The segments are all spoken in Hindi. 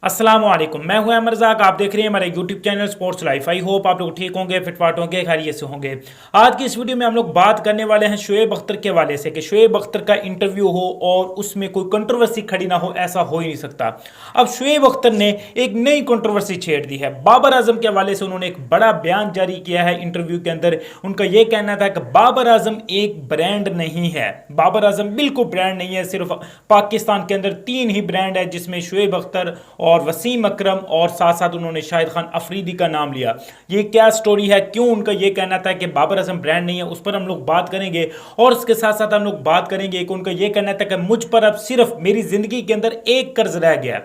अस्सलाम वालेकुम, मैं हूं अमर रज़ाक। आप देख रहे हैं हमारे YouTube channel sports life. I hope आप लोग ठीक होंगे, फिटफाट होंगे, खैरियत से होंगे। आज की इस वीडियो में हम लोग बात करने वाले हैं शोएब अख्तर के हवाले से कि शोएब अख्तर का इंटरव्यू हो और उसमें कोई कंट्रोवर्सी खड़ी ना हो, ऐसा हो ही नहीं सकता। अब शोएब अख्तर ने एक नई कंट्रोवर्सी छेड़ दी है। बाबर आजम के हवाले से उन्होंने एक बड़ा बयान जारी किया है। इंटरव्यू के अंदर उनका यह कहना था कि बाबर आजम एक ब्रांड नहीं है, बाबर आजम बिल्कुल ब्रांड नहीं है। सिर्फ पाकिस्तान के अंदर 3 ही ब्रांड है, जिसमें शोएब अख्तर और वसीम अकरम और साथ साथ उन्होंने शाहिद खान अफरीदी का नाम लिया। ये क्या स्टोरी है, क्यों उनका ये कहना था कि बाबर आजम ब्रांड नहीं है, उस पर हम लोग बात करेंगे। और उसके साथ साथ हम लोग बात करेंगे कि उनका ये कहना था कि मुझ पर अब सिर्फ मेरी जिंदगी के अंदर एक कर्ज रह गया,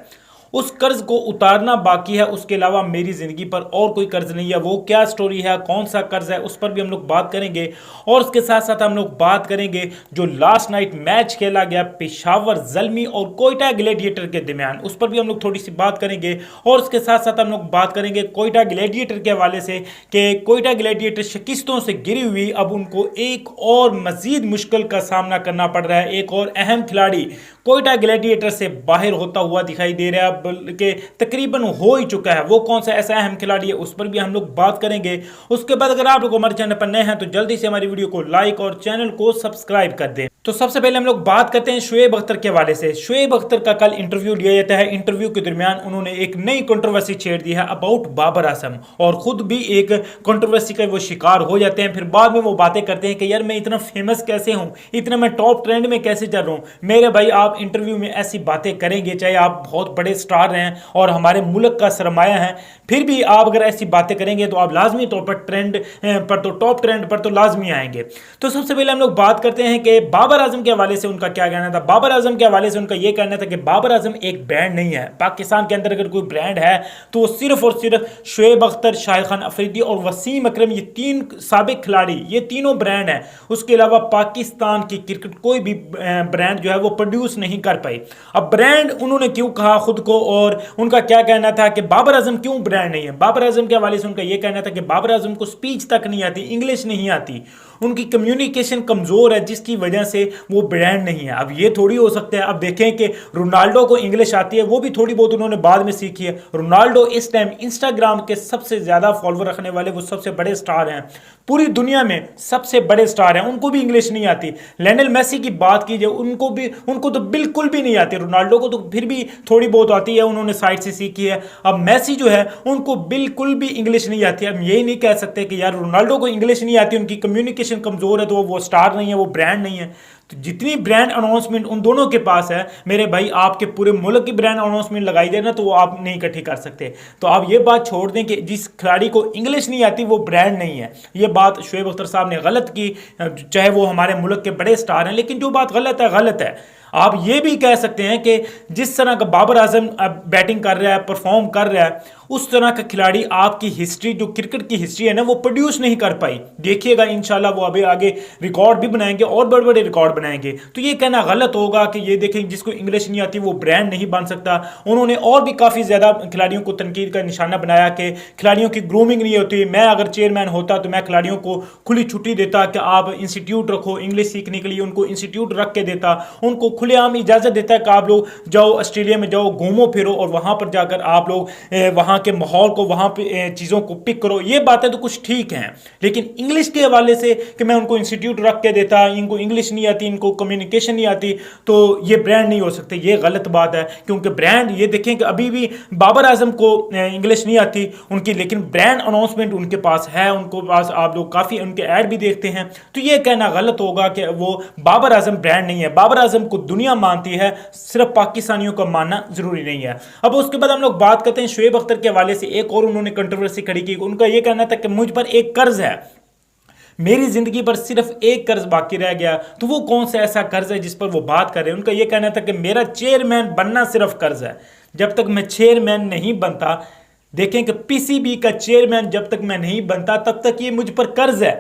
उस कर्ज को उतारना बाकी है, उसके अलावा मेरी जिंदगी पर और कोई कर्ज नहीं है। वो क्या स्टोरी है, कौन सा कर्ज है, उस पर भी हम लोग बात करेंगे। और उसके साथ साथ हम लोग बात करेंगे जो लास्ट नाइट मैच खेला गया पेशावर ज़ल्मी और कोयटा ग्लैडिएटर के दरमियान, उस पर भी हम लोग थोड़ी सी बात करेंगे। और उसके साथ साथ हम लोग बात करेंगे कोयटा ग्लैडिएटर के हवाले से कि कोयटा ग्लैडिएटर शिकस्तों से गिरी हुई, अब उनको एक और मजीद मुश्किल का सामना करना पड़ रहा है। एक और अहम खिलाड़ी कोयटा ग्लैडिएटर से बाहर होता हुआ दिखाई दे रहा है, बल्कि तकरीबन हो ही चुका है। वो कौन सा ऐसा अहम खिलाड़ी है, उस पर भी हम लोग बात करेंगे। उसके बाद अगर आप लोग हमारे चैनल पर नए हैं तो जल्दी से हमारी वीडियो को लाइक और चैनल को सब्सक्राइब कर दें। तो सबसे पहले हम लोग बात करते हैं शोएब अख्तर के हवाले से। शोएब अख्तर का कल इंटरव्यू लिया जाता है। इंटरव्यू के दरमियान उन्होंने एक नई कंट्रोवर्सी छेड़ दी है अबाउट बाबर आजम, और खुद भी एक कंट्रोवर्सी का वो शिकार हो जाते हैं। फिर बाद में वो बातें करते हैं कि यार मैं इतना फेमस कैसे हूं, इतना मैं टॉप ट्रेंड में कैसे चल रहा हूं। मेरे भाई, आप इंटरव्यू में ऐसी बातें करेंगे, चाहे आप बहुत बड़े स्टार हैं और हमारे मुल्क का सरमाया है, फिर भी आप अगर ऐसी बातें करेंगे तो आप लाजमी तौर पर ट्रेंड पर, तो टॉप ट्रेंड पर तो लाजमी आएंगे। तो सबसे पहले हम लोग बात करते हैं कि बाबर आजम के हवाले से उनका क्या कहना था। बाबर आजम के हवाले से उनका यह कहना था कि बाबर आजम एक ब्रांड नहीं है। पाकिस्तान के अंदर अगर कोई ब्रांड है तो वो सिर्फ और सिर्फ शोएब अख्तर, शाहिद खान अफरीदी और वसीम अकरम, ये 3 साबिक खिलाड़ी, ये तीनों ब्रांड हैं। उसके अलावा पाकिस्तान की क्रिकेट कोई भी ब्रांड जो है वो प्रोड्यूस नहीं कर पाई। अब ब्रांड उन्होंने क्यों कहा खुद को, और उनका क्या कहना था कि बाबर आजम क्यों ब्रांड नहीं है। बाबर आजम के हवाले से उनका यह कहना था कि बाबर आजम को स्पीच तक नहीं आती, इंग्लिश नहीं आती, उनकी कम्युनिकेशन कमजोर है, जिसकी वजह से वो ब्रांड नहीं है। अब ये थोड़ी हो सकता है। अब देखें कि रोनाल्डो को इंग्लिश आती है, वो भी थोड़ी बहुत उन्होंने बाद में सीखी है। रोनाल्डो इस टाइम इंस्टाग्राम के सबसे ज्यादा फॉलोअर रखने वाले वो सबसे बड़े स्टार हैं, पूरी दुनिया में सबसे बड़े स्टार हैं, उनको भी इंग्लिश नहीं आती। लियोनेल मेसी की बात कीजिए, उनको तो बिल्कुल भी नहीं आती। रोनाल्डो को तो फिर भी थोड़ी बहुत आती है, उन्होंने साइड से सीखी है। अब मेसी जो है उनको बिल्कुल भी इंग्लिश नहीं आती। अब यही नहीं कह सकते कि यार रोनाल्डो को इंग्लिश नहीं आती, उनकी कम्युनिकेशन कमजोर है, तो वो स्टार नहीं है, वो ब्रांड नहीं है। तो जितनी ब्रांड अनाउंसमेंट उन दोनों के पास है, मेरे भाई, आपके पूरे मुल्क की ब्रांड अनाउंसमेंट लगाई जाए ना, तो वो आप नहीं इकट्ठी कर सकते। तो आप ये बात छोड़ दें कि जिस खिलाड़ी को इंग्लिश नहीं आती वो ब्रांड नहीं है। ये बात शोएब अख्तर साहब ने गलत की, चाहे वो हमारे मुल्क के बड़े स्टार हैं, लेकिन जो बात गलत है गलत है। आप ये भी कह सकते हैं कि जिस तरह का बाबर आजम अब बैटिंग कर रहा है, परफॉर्म कर रहा है, उस तरह का खिलाड़ी आपकी हिस्ट्री, जो क्रिकेट की हिस्ट्री है ना, वो प्रोड्यूस नहीं कर पाई। देखिएगा इंशाल्लाह वो अभी आगे रिकॉर्ड भी बनाएंगे और बड़े बड़े रिकॉर्ड बनाएंगे। तो ये कहना गलत होगा कि ये देखें जिसको इंग्लिश नहीं आती वो ब्रांड नहीं बन सकता। उन्होंने और भी काफ़ी ज़्यादा खिलाड़ियों को तनकीद का निशाना बनाया कि खिलाड़ियों की ग्रूमिंग नहीं होती। मैं अगर चेयरमैन होता तो मैं खिलाड़ियों को खुली छुट्टी देता कि आप इंस्टीट्यूट रखो इंग्लिश सीखने के लिए, उनको इंस्टीट्यूट रख के देता, उनको खुलेआम इजाज़त देता है कि आप लोग जाओ ऑस्ट्रेलिया में, जाओ घूमो फिरो और वहाँ पर जाकर आप लोग वहाँ के माहौल को, वहाँ पे चीज़ों को पिक करो। ये बातें तो कुछ ठीक हैं, लेकिन इंग्लिश के हवाले से कि मैं उनको इंस्टीट्यूट रख के देता, इनको इंग्लिश नहीं आती, इनको कम्युनिकेशन नहीं आती, तो ये ब्रांड नहीं हो सकते। ये गलत बात है, क्योंकि ब्रांड, ये देखें कि अभी भी बाबर आजम को इंग्लिश नहीं आती उनकी, लेकिन ब्रांड अनाउंसमेंट उनके पास है, उनको पास आप लोग काफ़ी उनके ऐड भी देखते हैं। तो ये कहना गलत होगा कि वो बाबर आजम ब्रांड नहीं है। बाबर आजम को दुनिया मानती है, सिर्फ पाकिस्तानियों को मानना जरूरी नहीं है। अब उसके बाद हम लोग बात करते हैं शोएब अख्तर के हवाले से। एक और उन्होंने कंट्रोवर्सी खड़ी की। उनका यह कहना था कि मुझ पर एक कर्ज है, मेरी जिंदगी पर सिर्फ एक कर्ज बाकी रह गया। तो वो कौन सा ऐसा कर्ज है जिस पर वो बात कर रहे हैं। उनका यह कहना था कि मेरा चेयरमैन बनना सिर्फ कर्ज है, जब तक मैं चेयरमैन नहीं बनता, देखें कि पीसीबी का चेयरमैन जब तक मैं नहीं बनता तब तक ये मुझ पर कर्ज है,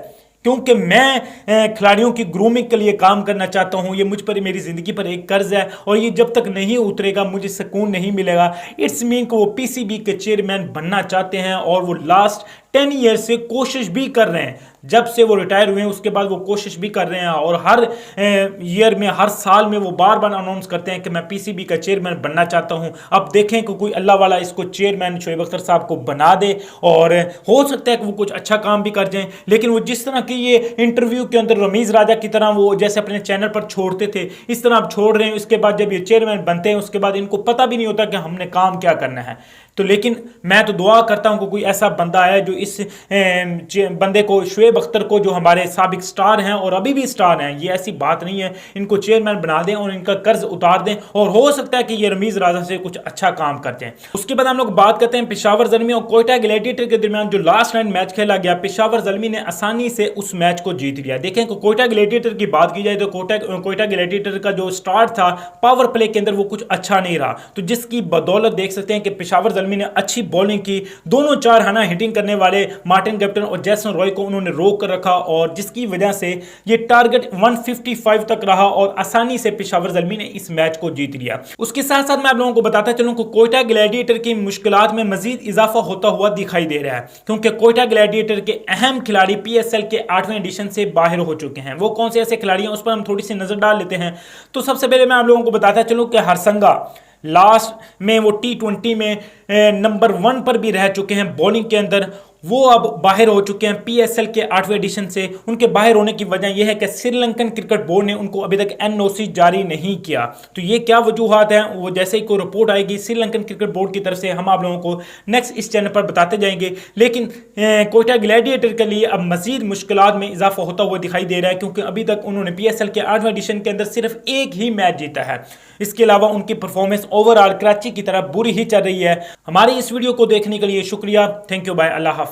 क्योंकि मैं खिलाड़ियों की ग्रूमिंग के लिए काम करना चाहता हूं। ये मुझ पर, मेरी ज़िंदगी पर एक कर्ज है, और ये जब तक नहीं उतरेगा मुझे सुकून नहीं मिलेगा। इट्स मीन कि वो पीसीबी के चेयरमैन बनना चाहते हैं और वो लास्ट 10 ईयर से कोशिश भी कर रहे हैं। जब से वो रिटायर हुए हैं उसके बाद वो कोशिश भी कर रहे हैं और हर ईयर में, हर साल में वो बार बार अनाउंस करते हैं कि मैं पीसीबी का चेयरमैन बनना चाहता हूं। अब देखें कि कोई अल्लाह वाला इसको चेयरमैन शोएब अख्तर साहब को बना दे और हो सकता है कि वो कुछ अच्छा काम भी कर जाएं। लेकिन वो जिस तरह की ये इंटरव्यू के अंदर रमीज राजा की तरह वो जैसे अपने चैनल पर छोड़ते थे, इस तरह अब छोड़ रहे हैं। उसके बाद जब ये चेयरमैन बनते हैं उसके बाद इनको पता भी नहीं होता कि हमने काम क्या करना है। तो लेकिन मैं तो दुआ करता हूं कि कोई ऐसा बंदा है जो इस बंदे को, शोएब अख्तर को, जो हमारे साबिक स्टार हैं और अभी भी स्टार हैं, ये ऐसी बात नहीं है, इनको चेयरमैन बना दें और इनका कर्ज उतार दें और हो सकता है कि ये रमीज राजा से कुछ अच्छा काम करते हैं। उसके बाद हम लोग बात करते हैं पेशावर ज़ल्मी और कोयटा ग्लैडिएटर के दरमियान जो लास्ट नाइट मैच खेला गया। पेशावर ज़ल्मी ने आसानी से उस मैच को जीत लिया। देखें कि कोयटा ग्लैडिएटर की बात की जाए तो कोयटा ग्लैडिएटर का जो स्टार्ट था पावर प्ले के अंदर वो कुछ अच्छा नहीं रहा, तो जिसकी बदौलत देख सकते हैं कि पेशावर ज़ल्मी ने अच्छी बॉलिंग की। दोनों 4 हना हिटिंग करने वाले मार्टिन कैप्टन और जैसन रॉय को उन्होंने रोक कर रखा और जिसकी वजह से ये टारगेट 155 तक रहा और आसानी से पेशावर ज़ल्मी ने इस मैच को जीत लिया। उसके साथ साथ मैं आप लोगों को बताता चलूं कि कोयटा ग्लैडिएटर की मुश्किलात में मजीद इजाफा होता हुआ दिखाई दे रहा है, क्योंकि कोयटा ग्लैडिएटर के अहम खिलाड़ी पीएसएल के 8वें एडिशन से बाहर हो चुके हैं। वो कौन से ऐसे खिलाड़ी हैं उस पर हम थोड़ी सी नजर डाल लेते हैं। तो सबसे पहले मैं आप लोगों को बताता चलूं कि हरसंगा लास्ट में वो T20 में नंबर 1 पर भी रह चुके हैं बॉलिंग के अंदर, वो अब बाहर हो चुके हैं पीएसएल के 8वें एडिशन से। उनके बाहर होने की वजह यह है कि श्रीलंकन क्रिकेट बोर्ड ने उनको अभी तक एनओसी जारी नहीं किया। तो ये क्या वजूहात हैं, वो जैसे ही कोई रिपोर्ट आएगी श्रीलंकन क्रिकेट बोर्ड की तरफ से हम आप लोगों को नेक्स्ट इस चैनल पर बताते जाएंगे। लेकिन कोयटा ग्लैडिएटर के लिए अब मजीद मुश्किलात में इजाफा होता हुआ दिखाई दे रहा है, क्योंकि अभी तक उन्होंने पीएसएल के 8वें एडिशन के अंदर सिर्फ एक ही मैच जीता है। इसके अलावा उनकी परफॉर्मेंस ओवरऑल कराची की तरफ बुरी ही चल रही है। हमारी इस वीडियो को देखने के लिए शुक्रिया। थैंक यू, बाय, अल्लाह हाफिज़।